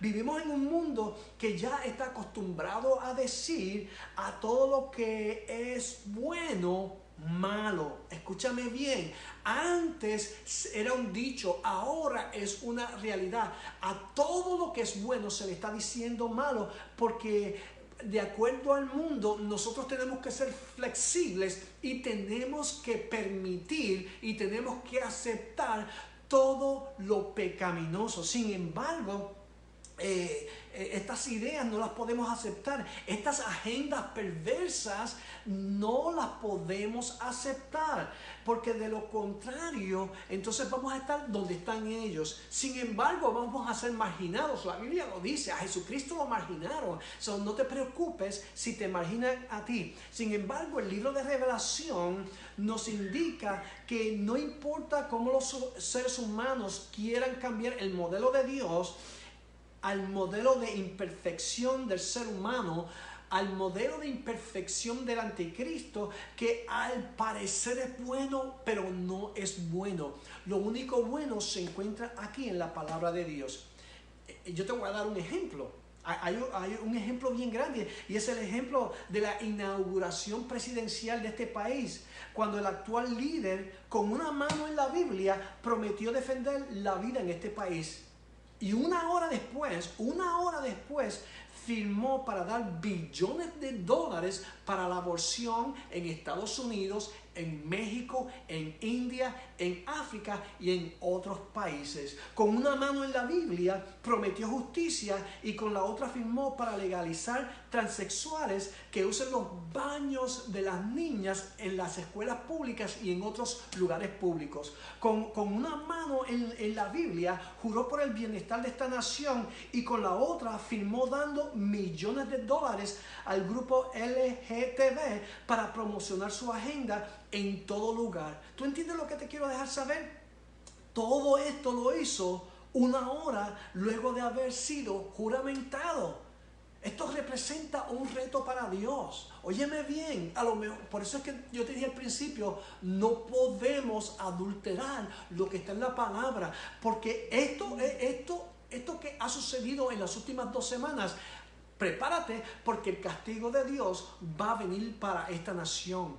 Vivimos en un mundo que ya está acostumbrado a decir a todo lo que es bueno, malo. Escúchame bien, antes era un dicho, ahora es una realidad. A todo lo que es bueno se le está diciendo malo, porque de acuerdo al mundo nosotros tenemos que ser flexibles y tenemos que permitir y tenemos que aceptar todo lo pecaminoso. Sin embargo, estas ideas no las podemos aceptar. Estas agendas perversas no las podemos aceptar, porque de lo contrario, entonces vamos a estar donde están ellos. Sin embargo, vamos a ser marginados. La Biblia lo dice, a Jesucristo lo marginaron. So, no te preocupes si te marginan a ti. Sin embargo, el libro de Revelación nos indica que no importa cómo los seres humanos quieran cambiar el modelo de Dios, al modelo de imperfección del ser humano, al modelo de imperfección del anticristo, que al parecer es bueno, pero no es bueno. Lo único bueno se encuentra aquí en la palabra de Dios. Yo te voy a dar un ejemplo. Hay un ejemplo bien grande, y es el ejemplo de la inauguración presidencial de este país, cuando el actual líder, con una mano en la Biblia, prometió defender la vida en este país. Y una hora después, firmó para dar billones de dólares para la aborción en Estados Unidos, en México, en India, en África y en otros países. Con una mano en la Biblia prometió justicia y con la otra firmó para legalizar transexuales que usen los baños de las niñas en las escuelas públicas y en otros lugares públicos. Con una mano en la Biblia juró por el bienestar de esta nación y con la otra firmó dando millones de dólares al grupo LGTB para promocionar su agenda en todo lugar. ¿Tú entiendes lo que te quiero dejar saber? Todo esto lo hizo una hora luego de haber sido juramentado. Esto representa un reto para Dios. Óyeme bien, a lo mejor, por eso es que yo te dije al principio, no podemos adulterar lo que está en la palabra, porque esto que ha sucedido en las últimas 2 semanas, prepárate, porque el castigo de Dios va a venir para esta nación.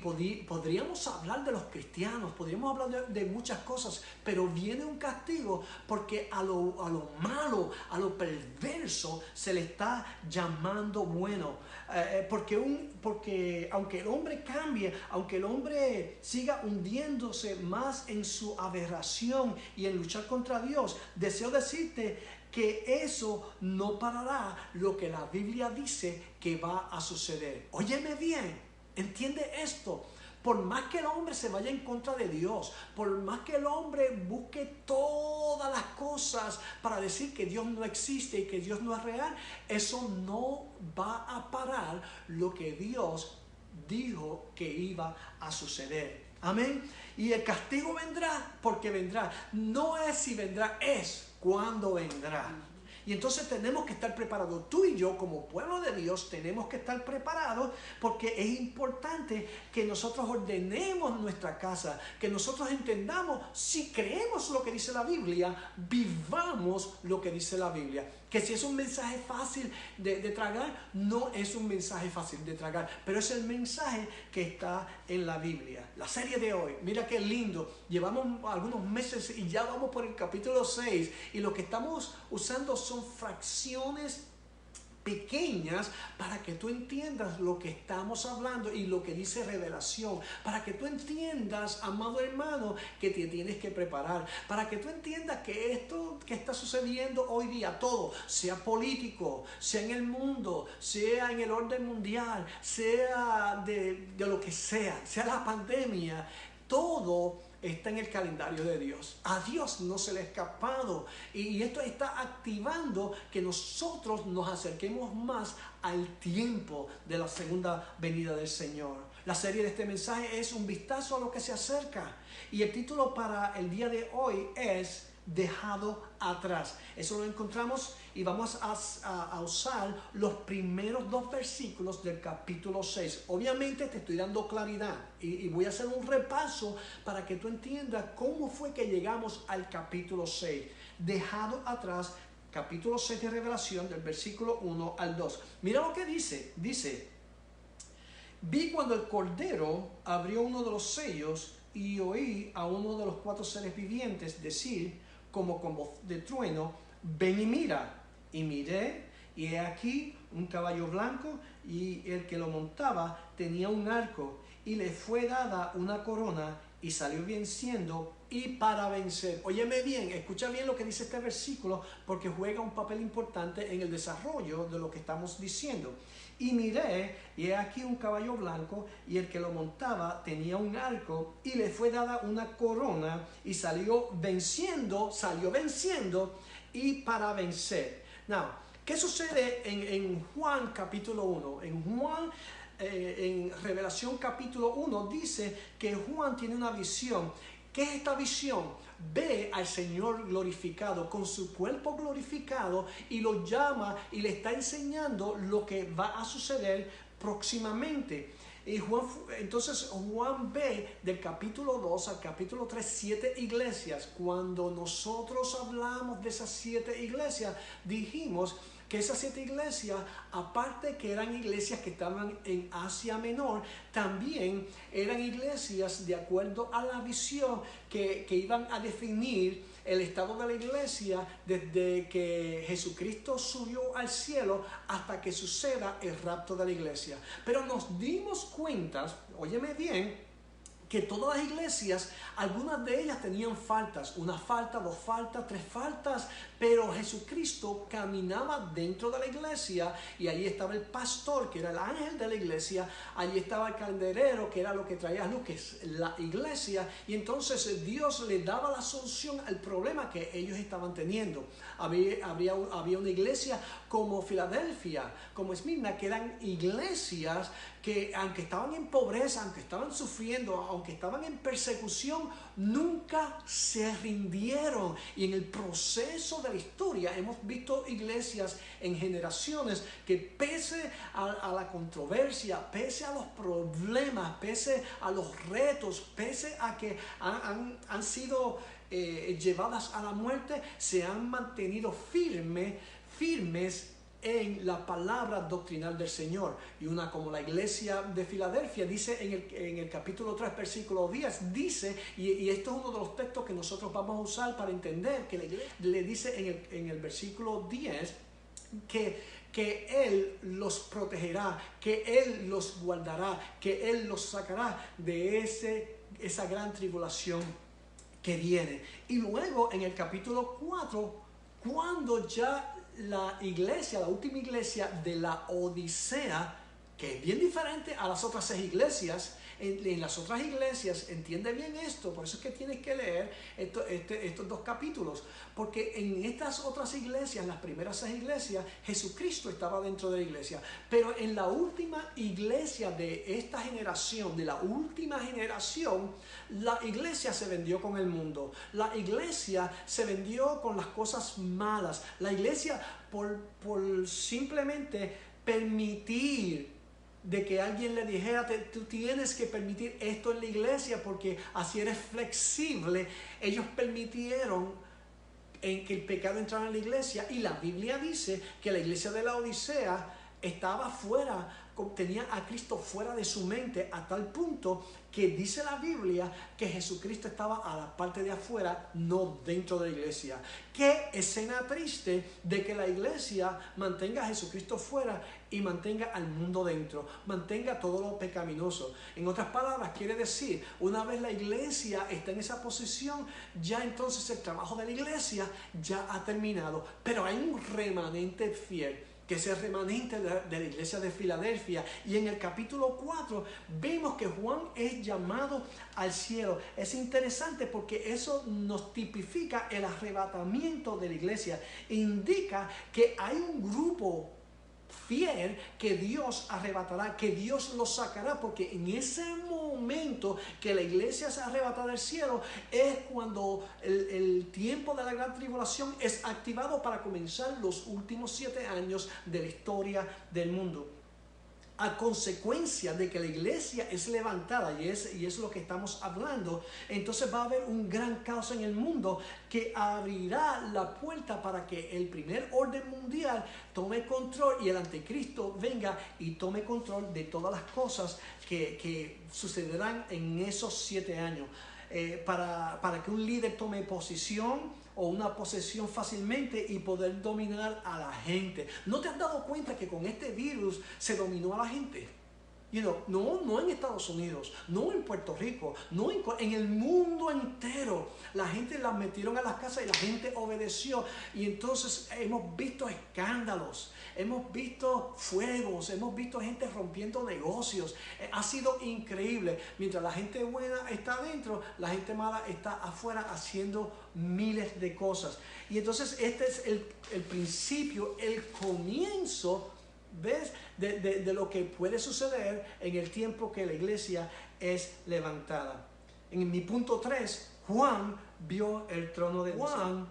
Podríamos hablar de los cristianos, podríamos hablar de muchas cosas, pero viene un castigo porque a lo malo, a lo perverso se le está llamando bueno. Porque aunque el hombre cambie, aunque el hombre siga hundiéndose más en su aberración y en luchar contra Dios, deseo decirte que eso no parará lo que la Biblia dice que va a suceder. Óyeme bien, entiende esto. Por más que el hombre se vaya en contra de Dios, por más que el hombre busque todas las cosas para decir que Dios no existe y que Dios no es real, eso no va a parar lo que Dios dijo que iba a suceder. Amén. Y el castigo vendrá porque vendrá. No es si vendrá, es cuándo vendrá. Y entonces tenemos que estar preparados. Tú y yo, como pueblo de Dios, tenemos que estar preparados, porque es importante que nosotros ordenemos nuestra casa, que nosotros entendamos, si creemos lo que dice la Biblia, vivamos lo que dice la Biblia. Que si es un mensaje fácil de tragar, no es un mensaje fácil de tragar, pero es el mensaje que está en la Biblia. La serie de hoy, mira qué lindo, llevamos algunos meses y ya vamos por el capítulo 6, y lo que estamos usando son fracciones pequeñas para que tú entiendas lo que estamos hablando y lo que dice Revelación, para que tú entiendas, amado hermano, que te tienes que preparar, para que tú entiendas que esto que está sucediendo hoy día, todo, sea político, sea en el mundo, sea en el orden mundial, sea de lo que sea la pandemia, todo está en el calendario de Dios. A Dios no se le ha escapado. Y esto está activando que nosotros nos acerquemos más al tiempo de la segunda venida del Señor. La serie de este mensaje es un vistazo a lo que se acerca. Y el título para el día de hoy es Dejado atrás. Eso lo encontramos y vamos a usar los primeros 2 versículos del capítulo 6. Obviamente te estoy dando claridad y voy a hacer un repaso para que tú entiendas cómo fue que llegamos al capítulo 6. Dejado atrás, capítulo 6 de Revelación, del versículo 1 al 2. Mira lo que dice. Dice: vi cuando el Cordero abrió uno de los sellos y oí a uno de los 4 seres vivientes decir, como con voz de trueno: ven y mira. Y miré, y he aquí un caballo blanco, y el que lo montaba tenía un arco, y le fue dada una corona, y salió venciendo y para vencer. Óyeme bien, escucha bien lo que dice este versículo, porque juega un papel importante en el desarrollo de lo que estamos diciendo. Y miré, y he aquí un caballo blanco, y el que lo montaba tenía un arco, y le fue dada una corona, y salió venciendo y para vencer. Now, ¿qué sucede en Juan capítulo 1? En Juan, en Revelación capítulo 1, dice que Juan tiene una visión. ¿Qué es esta visión? Ve al Señor glorificado, con su cuerpo glorificado, y lo llama y le está enseñando lo que va a suceder próximamente. Y entonces Juan ve del capítulo 2 al capítulo 3 7 iglesias. Cuando nosotros hablamos de esas 7 iglesias, dijimos que esas 7 iglesias, aparte que eran iglesias que estaban en Asia Menor, también eran iglesias de acuerdo a la visión que iban a definir el estado de la iglesia desde que Jesucristo subió al cielo hasta que suceda el rapto de la iglesia. Pero nos dimos cuenta, óyeme bien, que todas las iglesias, algunas de ellas tenían faltas, una falta, 2 faltas, 3 faltas, pero Jesucristo caminaba dentro de la iglesia, y allí estaba el pastor, que era el ángel de la iglesia, allí estaba el candelero, que era lo que traía luz, que es la iglesia, y entonces Dios le daba la solución al problema que ellos estaban teniendo. Había una iglesia como Filadelfia, como Esmirna, que eran iglesias que, aunque estaban en pobreza, aunque estaban sufriendo, aunque estaban en persecución, nunca se rindieron. Y en el proceso de la historia hemos visto iglesias en generaciones que, pese a la controversia, pese a los problemas, pese a los retos, pese a que han sido llevadas a la muerte, se han mantenido firmes en la palabra doctrinal del Señor. Y una como la iglesia de Filadelfia dice en el capítulo 3 versículo 10, dice, y esto es uno de los textos que nosotros vamos a usar para entender, que la iglesia le dice en el versículo 10 que Él los protegerá, que Él los guardará, que Él los sacará de esa gran tribulación que viene. Y luego en el capítulo 4, cuando ya la iglesia, la última iglesia de la Odisea, que es bien diferente a las otras 6 iglesias, en las otras iglesias, entiende bien esto, por eso es que tienes que leer estos 2 capítulos, porque en estas otras iglesias, las primeras 6 iglesias, Jesucristo estaba dentro de la iglesia, pero en la última iglesia de esta generación, de la última generación, la iglesia se vendió con el mundo, la iglesia se vendió con las cosas malas, la iglesia por simplemente permitir de que alguien le dijera, tú tienes que permitir esto en la iglesia porque así eres flexible. Ellos permitieron en que el pecado entrara en la iglesia, y la Biblia dice que la iglesia de la Odisea estaba fuera, tenía a Cristo fuera de su mente, a tal punto que dice la Biblia que Jesucristo estaba a la parte de afuera, no dentro de la iglesia. Qué escena triste de que la iglesia mantenga a Jesucristo fuera y mantenga al mundo dentro, mantenga todo lo pecaminoso. En otras palabras, quiere decir, una vez la iglesia está en esa posición, ya entonces el trabajo de la iglesia ya ha terminado, pero hay un remanente fiel, que es el remanente de la iglesia de Filadelfia. Y en el capítulo 4 vemos que Juan es llamado al cielo. Es interesante porque eso nos tipifica el arrebatamiento de la iglesia. Indica que hay un grupo fiel que Dios arrebatará, que Dios lo sacará, porque en ese momento que la iglesia se arrebata del cielo es cuando el tiempo de la gran tribulación es activado para comenzar los últimos 7 años de la historia del mundo. a consecuencia de que la iglesia es levantada, y es lo que estamos hablando, entonces va a haber un gran caos en el mundo que abrirá la puerta para que el primer orden mundial tome control y el anticristo venga y tome control de todas las cosas que sucederán en esos 7 años. Para que un líder tome posición o una posesión fácilmente y poder dominar a la gente. ¿No te has dado cuenta que con este virus se dominó a la gente? No en Estados Unidos, no en Puerto Rico, en el mundo entero. La gente la metieron a las casas y la gente obedeció. Y entonces hemos visto escándalos, hemos visto fuegos, hemos visto gente rompiendo negocios. Ha sido increíble. Mientras la gente buena está adentro, la gente mala está afuera haciendo miles de cosas. Y entonces este es el principio, el comienzo, ¿ves? De lo que puede suceder en el tiempo que la iglesia es levantada. En mi punto 3, Juan vio el trono de Dios. Juan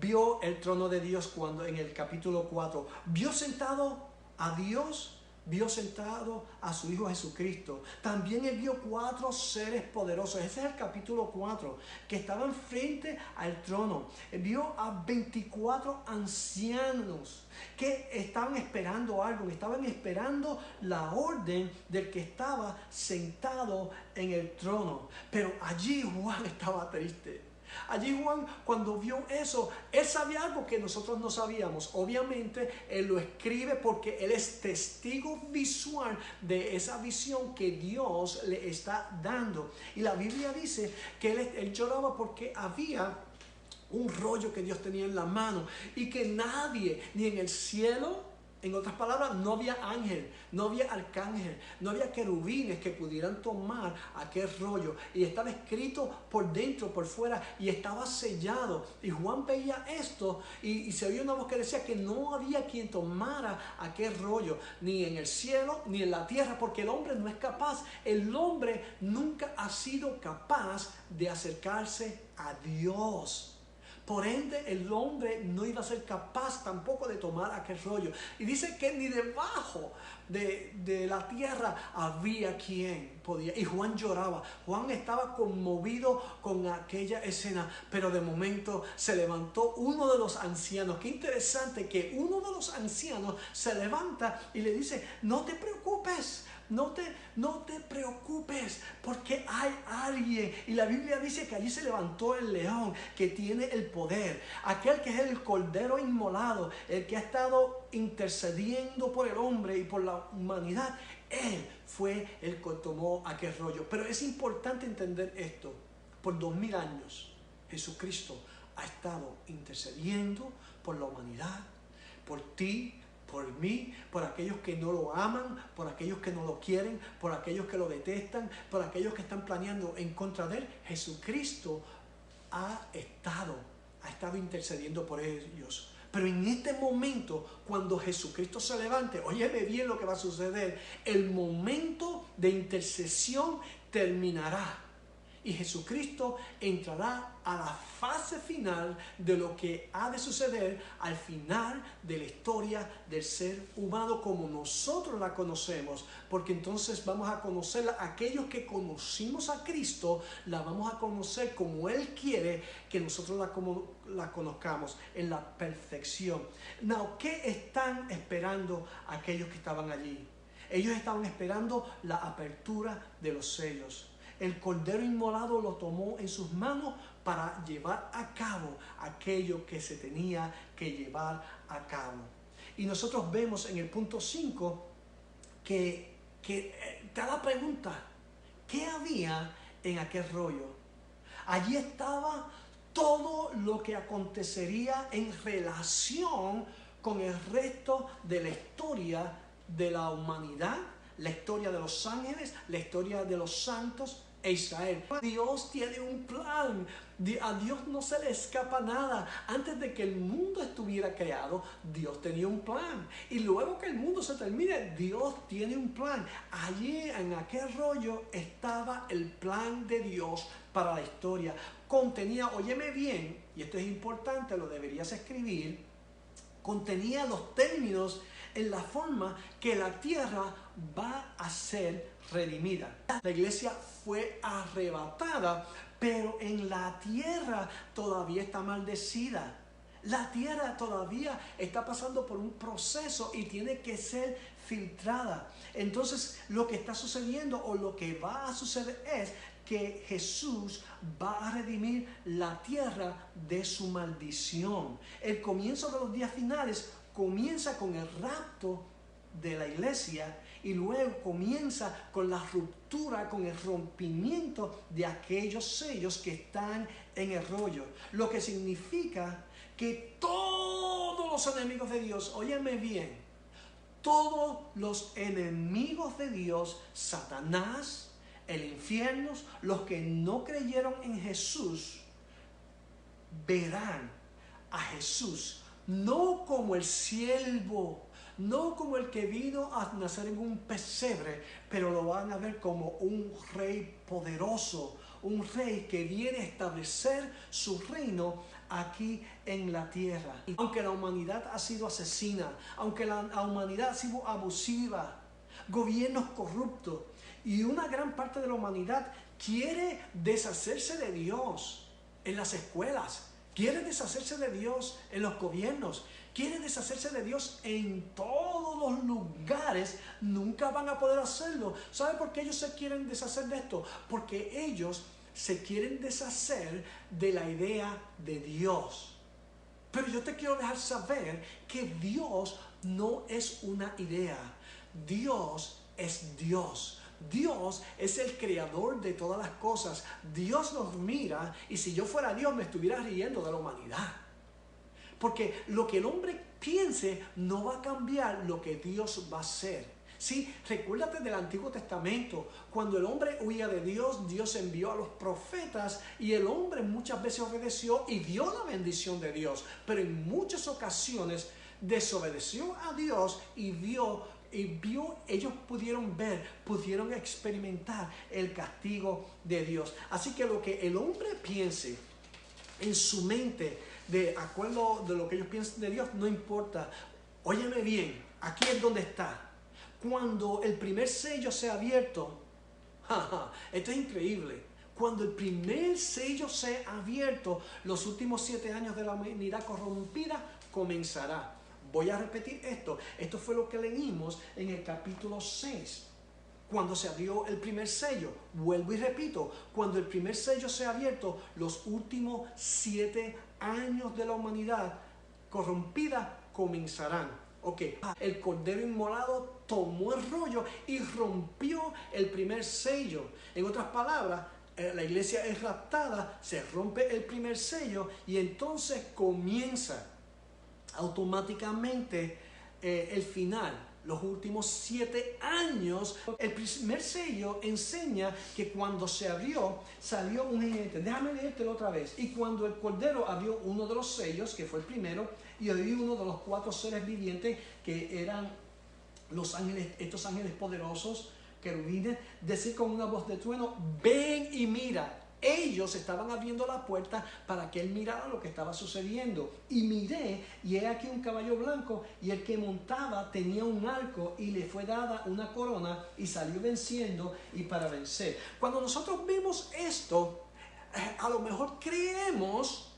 vio el trono de Dios cuando en el capítulo 4 vio sentado a Dios, vio sentado a su Hijo Jesucristo. También él vio 4 seres poderosos. Ese es el capítulo 4, que estaban frente al trono. Él vio a 24 ancianos que estaban esperando algo, estaban esperando la orden del que estaba sentado en el trono. Pero allí Juan estaba triste. Allí Juan, cuando vio eso, él sabía algo que nosotros no sabíamos. Obviamente él lo escribe porque él es testigo visual de esa visión que Dios le está dando. Y la Biblia dice que él lloraba porque había un rollo que Dios tenía en la mano y que nadie, ni en el cielo, en otras palabras, no había ángel, no había arcángel, no había querubines que pudieran tomar aquel rollo. Y estaba escrito por dentro, por fuera, y estaba sellado. Y Juan veía esto y se oía una voz que decía que no había quien tomara aquel rollo, ni en el cielo, ni en la tierra, porque el hombre no es capaz. El hombre nunca ha sido capaz de acercarse a Dios. Por ende, el hombre no iba a ser capaz tampoco de tomar aquel rollo. Y dice que ni debajo de la tierra había quien podía. Y Juan lloraba. Juan estaba conmovido con aquella escena. Pero de momento se levantó uno de los ancianos. Qué interesante que uno de los ancianos se levanta y le dice: no te preocupes. No te preocupes, porque hay alguien. Y la Biblia dice que allí se levantó el león que tiene el poder, aquel que es el cordero inmolado, el que ha estado intercediendo por el hombre y por la humanidad. Él fue el que tomó aquel rollo. Pero es importante entender esto: por 2000 años Jesucristo ha estado intercediendo por la humanidad, por ti, por mí, por aquellos que no lo aman, por aquellos que no lo quieren, por aquellos que lo detestan, por aquellos que están planeando en contra de él. Jesucristo ha estado intercediendo por ellos. Pero en este momento, cuando Jesucristo se levante, óyeme bien lo que va a suceder. El momento de intercesión terminará. Y Jesucristo entrará a la fase final de lo que ha de suceder al final de la historia del ser humano como nosotros la conocemos. Porque entonces vamos a conocerla. Aquellos que conocimos a Cristo, la vamos a conocer como Él quiere que nosotros la conozcamos, en la perfección. Now, ¿qué están esperando aquellos que estaban allí? Ellos estaban esperando la apertura de los sellos. El cordero inmolado lo tomó en sus manos para llevar a cabo aquello que se tenía que llevar a cabo. Y nosotros vemos en el punto 5 que te da la pregunta: ¿qué había en aquel rollo? Allí estaba todo lo que acontecería en relación con el resto de la historia de la humanidad, la historia de los ángeles, la historia de los santos e Israel. Dios tiene un plan. A Dios no se le escapa nada. Antes de que el mundo estuviera creado, Dios tenía un plan. Y luego que el mundo se termine, Dios tiene un plan. Allí en aquel rollo estaba el plan de Dios para la historia. Contenía, óyeme bien, y esto es importante, lo deberías escribir, contenía los términos en la forma que la tierra va a ser redimida. La iglesia fue arrebatada, pero en la tierra todavía está maldecida. La tierra todavía está pasando por un proceso y tiene que ser filtrada. Entonces, lo que está sucediendo o lo que va a suceder es que Jesús va a redimir la tierra de su maldición. El comienzo de los días finales comienza con el rapto de la iglesia y luego comienza con la ruptura, con el rompimiento de aquellos sellos que están en el rollo. Lo que significa que todos los enemigos de Dios, óyeme bien, todos los enemigos de Dios, Satanás, el infierno, los que no creyeron en Jesús, verán a Jesús no como el siervo, no como el que vino a nacer en un pesebre, pero lo van a ver como un rey poderoso, un rey que viene a establecer su reino aquí en la tierra. Aunque la humanidad ha sido asesina, aunque la humanidad ha sido abusiva, gobiernos corruptos, y una gran parte de la humanidad quiere deshacerse de Dios en las escuelas, quiere deshacerse de Dios en los gobiernos, quiere deshacerse de Dios en todos los lugares, nunca van a poder hacerlo. ¿Sabe por qué ellos se quieren deshacer de esto? Porque ellos se quieren deshacer de la idea de Dios. Pero yo te quiero dejar saber que Dios no es una idea. Dios es Dios. Dios es el creador de todas las cosas. Dios nos mira y si yo fuera Dios me estuviera riendo de la humanidad. Porque lo que el hombre piense no va a cambiar lo que Dios va a hacer. Sí, recuérdate del Antiguo Testamento, cuando el hombre huía de Dios, Dios envió a los profetas y el hombre muchas veces obedeció y vio la bendición de Dios, pero en muchas ocasiones desobedeció a Dios y vio, ellos pudieron ver, pudieron experimentar el castigo de Dios. Así que lo que el hombre piense en su mente, de acuerdo de lo que ellos piensan de Dios, no importa. Óyeme bien, aquí es donde está. Cuando el primer sello sea abierto, esto es increíble. Cuando el primer sello sea abierto, los últimos 7 años de la humanidad corrompida comenzará. Voy a repetir esto. Esto fue lo que leímos en el capítulo 6. Cuando se abrió el primer sello, vuelvo y repito, cuando el primer sello sea abierto, los últimos 7 años de la humanidad corrompida comenzarán. Ok, el cordero inmolado tomó el rollo y rompió el primer sello. En otras palabras, la iglesia es raptada, se rompe el primer sello y entonces comienza automáticamente el final. Los últimos 7 años, el primer sello enseña que cuando se abrió, salió un jinete. Déjame leértelo otra vez. Y cuando el cordero abrió uno de los sellos, que fue el primero, y oí uno de los 4 seres vivientes, que eran los ángeles, estos ángeles poderosos, querubines, decir con una voz de trueno: ven y mira. Ellos estaban abriendo la puerta para que él mirara lo que estaba sucediendo. Y miré, y he aquí un caballo blanco, y el que montaba tenía un arco, y le fue dada una corona, y salió venciendo y para vencer. Cuando nosotros vemos esto, a lo mejor creemos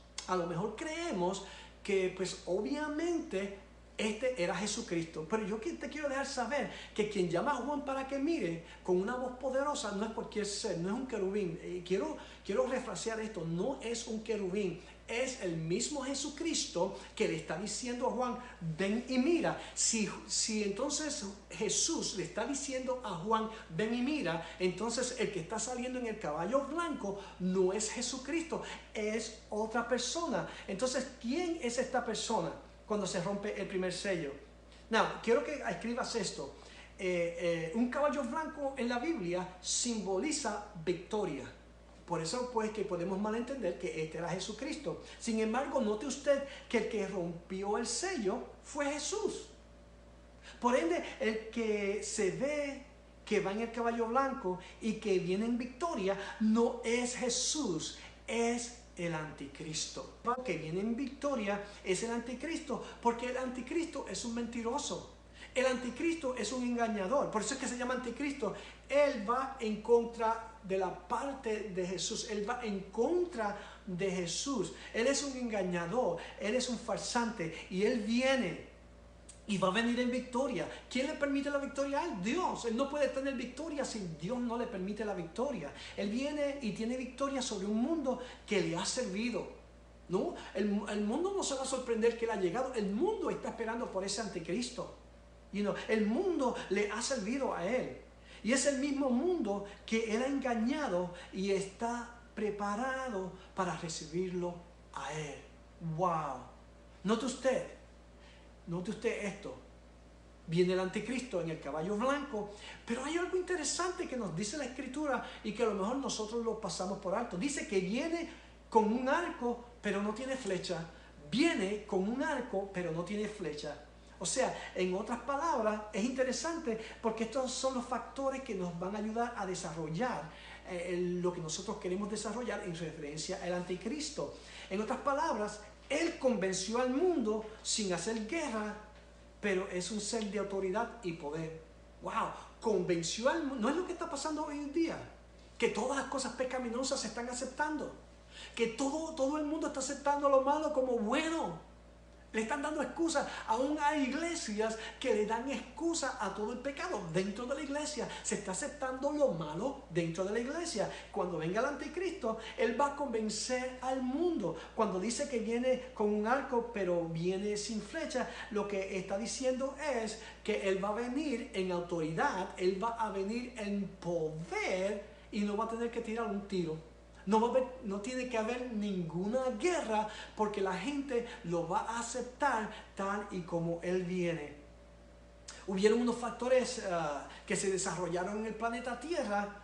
que pues obviamente este era Jesucristo. Pero yo te quiero dejar saber que quien llama a Juan para que mire con una voz poderosa no es cualquier ser, no es un querubín. Quiero refrasear esto, no es un querubín, es el mismo Jesucristo que le está diciendo a Juan: ven y mira. Si entonces Jesús le está diciendo a Juan: ven y mira, entonces el que está saliendo en el caballo blanco no es Jesucristo, es otra persona. Entonces, ¿quién es esta persona cuando se rompe el primer sello? Now, quiero que escribas esto. Un caballo blanco en la Biblia simboliza victoria. Por eso pues que podemos malentender que este era Jesucristo. Sin embargo, note usted que el que rompió el sello fue Jesús. Por ende, el que se ve que va en el caballo blanco y que viene en victoria no es Jesús, es el anticristo. Que viene en victoria es el anticristo, porque el anticristo es un mentiroso. El anticristo es un engañador, por eso es que se llama anticristo. Él va en contra de la parte de Jesús, él va en contra de Jesús. Él es un engañador, él es un farsante y él viene y va a venir en victoria. ¿Quién le permite la victoria a él? Dios. Él no puede tener victoria si Dios no le permite la victoria. Él viene y tiene victoria sobre un mundo que le ha servido. ¿No? El mundo no se va a sorprender que él ha llegado. El mundo está esperando por ese anticristo. El mundo le ha servido a él. Y es el mismo mundo que él ha engañado y está preparado para recibirlo a él. ¡Wow! Note usted esto. Viene el anticristo en el caballo blanco, pero hay algo interesante que nos dice la escritura y que a lo mejor nosotros lo pasamos por alto. Dice que viene con un arco, pero no tiene flecha. Viene con un arco, pero no tiene flecha. O sea, en otras palabras, es interesante porque estos son los factores que nos van a ayudar a desarrollar lo que nosotros queremos desarrollar en referencia al anticristo. En otras palabras, él convenció al mundo sin hacer guerra, pero es un ser de autoridad y poder. ¡Wow! Convenció al mundo. No es lo que está pasando hoy en día, que todas las cosas pecaminosas se están aceptando, que todo el mundo está aceptando lo malo como bueno. Le están dando excusas. Aún hay iglesias que le dan excusa a todo el pecado dentro de la iglesia. Se está aceptando lo malo dentro de la iglesia. Cuando venga el anticristo, él va a convencer al mundo. Cuando dice que viene con un arco, pero viene sin flecha, lo que está diciendo es que él va a venir en autoridad, él va a venir en poder y no va a tener que tirar un tiro. No tiene que haber ninguna guerra porque la gente lo va a aceptar tal y como él viene. Hubieron unos factores que se desarrollaron en el planeta Tierra,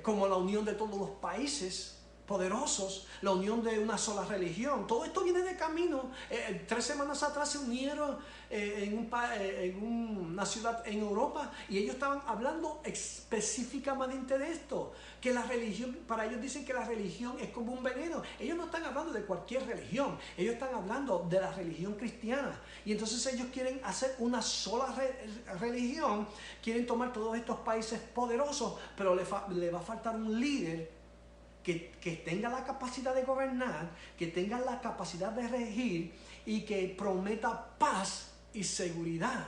como la unión de todos los países poderosos, la unión de una sola religión. Todo esto viene de camino. 3 semanas atrás se unieron en una ciudad en Europa y ellos estaban hablando específicamente de esto, que la religión, para ellos dicen que la religión es como un veneno. Ellos no están hablando de cualquier religión, ellos están hablando de la religión cristiana, y entonces ellos quieren hacer una sola religión, quieren tomar todos estos países poderosos, pero le va a faltar un líder que tenga la capacidad de gobernar, que tenga la capacidad de regir y que prometa paz y seguridad,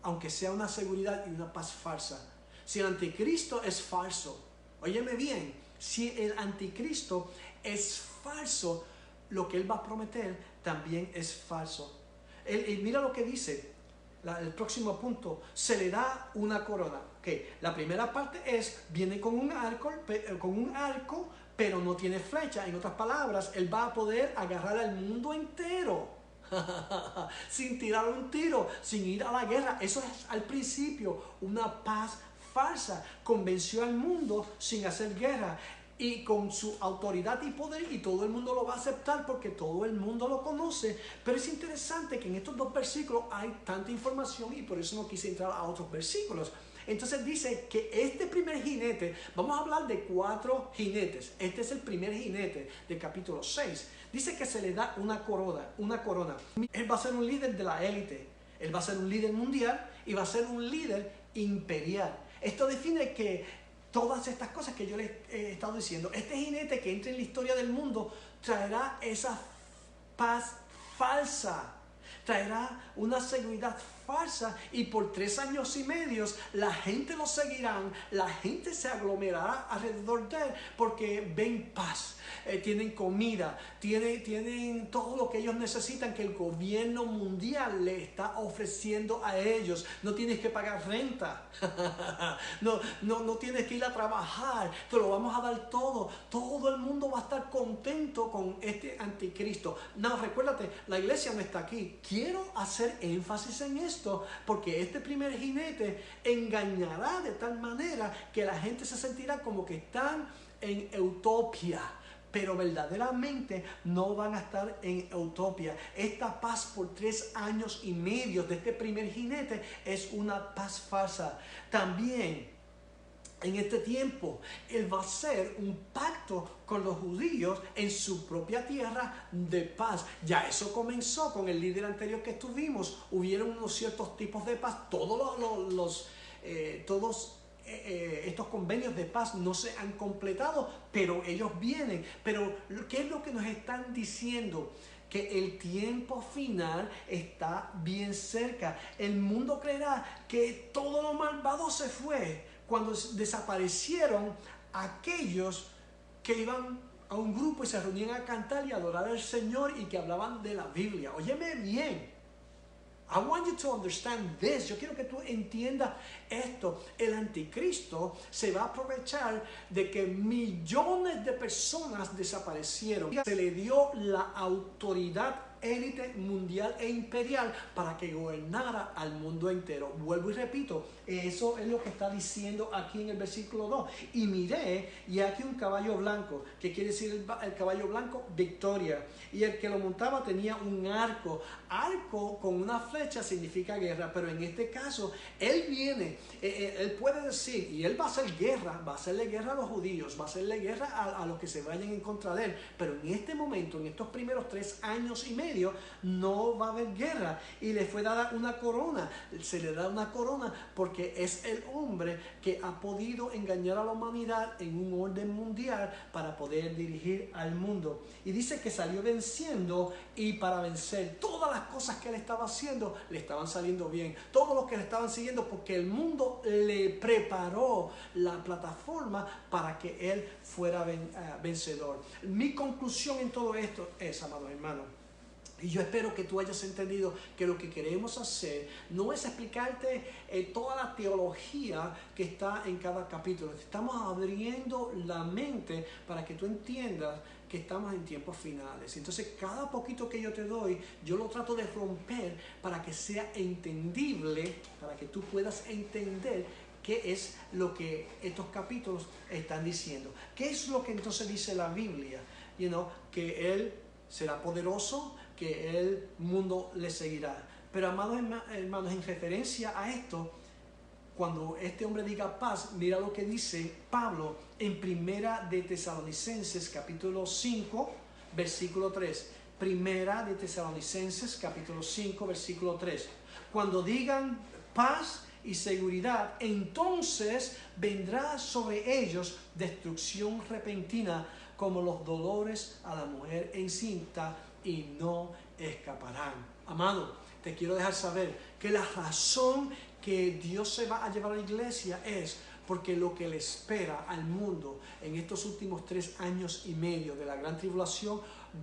aunque sea una seguridad y una paz falsa. Si el anticristo es falso, óyeme bien, si el anticristo es falso, lo que él va a prometer también es falso. Mira lo que dice, el próximo punto, se le da una corona. Okay. La primera parte es, viene con un arco, pero no tiene flecha. En otras palabras, él va a poder agarrar al mundo entero sin tirar un tiro, sin ir a la guerra. Eso es al principio una paz falsa. Convenció al mundo sin hacer guerra y con su autoridad y poder, y todo el mundo lo va a aceptar porque todo el mundo lo conoce. Pero es interesante que en estos 2 versículos hay tanta información y por eso no quise entrar a otros versículos. Entonces dice que este primer jinete, vamos a hablar de 4 jinetes. Este es el primer jinete del capítulo 6. Dice que se le da una corona. Él va a ser un líder de la élite. Él va a ser un líder mundial y va a ser un líder imperial. Esto define que todas estas cosas que yo les he estado diciendo, este jinete que entra en la historia del mundo traerá esa paz falsa, traerá una seguridad falsa, y por 3 años y medio la gente lo seguirán, la gente se aglomerará alrededor de él porque ven paz, tienen comida, tienen todo lo que ellos necesitan, que el gobierno mundial le está ofreciendo a ellos. No tienes que pagar renta, no tienes que ir a trabajar, te lo vamos a dar todo. Todo el mundo va a estar contento con este anticristo. No, recuérdate, la iglesia no está aquí. Quiero hacer énfasis en esto porque este primer jinete engañará de tal manera que la gente se sentirá como que están en utopía, pero verdaderamente no van a estar en utopía. Esta paz por 3 años y medio de este primer jinete es una paz falsa. También en este tiempo. Él va a hacer un pacto con los judíos en su propia tierra de paz. Ya eso comenzó con el líder anterior que tuvimos. Hubieron unos ciertos tipos de paz. Todos estos convenios de paz no se han completado, pero ellos vienen. Pero ¿qué es lo que nos están diciendo? Que el tiempo final está bien cerca. El mundo creerá que todo lo malvado se fue cuando desaparecieron aquellos que iban a un grupo y se reunían a cantar y adorar al Señor y que hablaban de la Biblia. Óyeme bien. I want you to understand this. Yo quiero que tú entiendas esto. El anticristo se va a aprovechar de que millones de personas desaparecieron. Se le dio la autoridad élite mundial e imperial para que gobernara al mundo entero. Vuelvo y repito, eso es lo que está diciendo aquí en el versículo 2. Y miré, y aquí un caballo blanco. ¿Qué quiere decir el caballo blanco? Victoria. Y el que lo montaba tenía un arco. Arco con una flecha significa guerra, pero en este caso, él viene, él puede decir, y él va a hacer guerra, va a hacerle guerra a los judíos, va a hacerle guerra a los que se vayan en contra de él, pero en este momento, en estos primeros 3 años y medio, no va a haber guerra, y le fue dada una corona. Se le da una corona porque es el hombre que ha podido engañar a la humanidad en un orden mundial para poder dirigir al mundo. Y dice que salió venciendo, y para vencer todas las cosas que él estaba haciendo le estaban saliendo bien, todos los que le estaban siguiendo, porque el mundo le preparó la plataforma para que él fuera vencedor. Mi conclusión en todo esto es, amados hermanos, y yo espero que tú hayas entendido que lo que queremos hacer no es explicarte toda la teología que está en cada capítulo. Estamos abriendo la mente para que tú entiendas que estamos en tiempos finales. Entonces, cada poquito que yo te doy, yo lo trato de romper para que sea entendible, para que tú puedas entender qué es lo que estos capítulos están diciendo. ¿Qué es lo que entonces dice la Biblia? Que Él será poderoso, que el mundo le seguirá. Pero amados hermanos, en referencia a esto, cuando este hombre diga paz, mira lo que dice Pablo en Primera de Tesalonicenses capítulo 5, versículo 3. Primera de Tesalonicenses capítulo 5, versículo 3. Cuando digan paz y seguridad, entonces vendrá sobre ellos destrucción repentina como los dolores a la mujer encinta, y no escaparán. Amado, te quiero dejar saber que la razón que Dios se va a llevar a la iglesia es porque lo que le espera al mundo en estos últimos 3 años y medio de la gran tribulación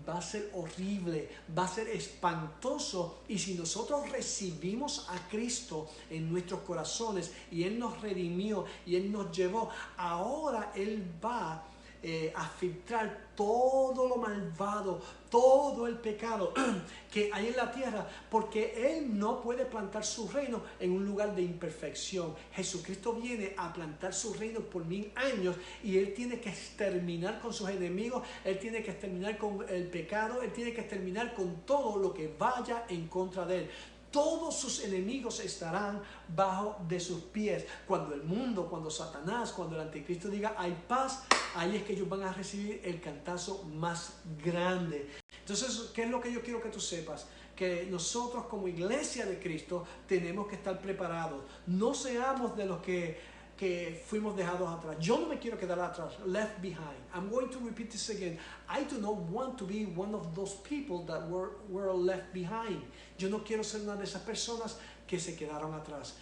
va a ser horrible, va a ser espantoso. Y si nosotros recibimos a Cristo en nuestros corazones y Él nos redimió y Él nos llevó, ahora Él va a filtrar todo lo malvado, todo el pecado que hay en la tierra, porque Él no puede plantar su reino en un lugar de imperfección. Jesucristo viene a plantar su reino por 1000 años y Él tiene que exterminar con sus enemigos, Él tiene que exterminar con el pecado, Él tiene que exterminar con todo lo que vaya en contra de Él. Todos sus enemigos estarán bajo de sus pies. Cuando el mundo, cuando Satanás, cuando el anticristo diga hay paz, ahí es que ellos van a recibir el cantazo más grande. Entonces, ¿qué es lo que yo quiero que tú sepas? Que nosotros como iglesia de Cristo tenemos que estar preparados. No seamos de los que fuimos dejados atrás. Yo no me quiero quedar atrás, left behind. I'm going to repeat this again. I do not want to be one of those people that were left behind. Yo no quiero ser una de esas personas que se quedaron atrás.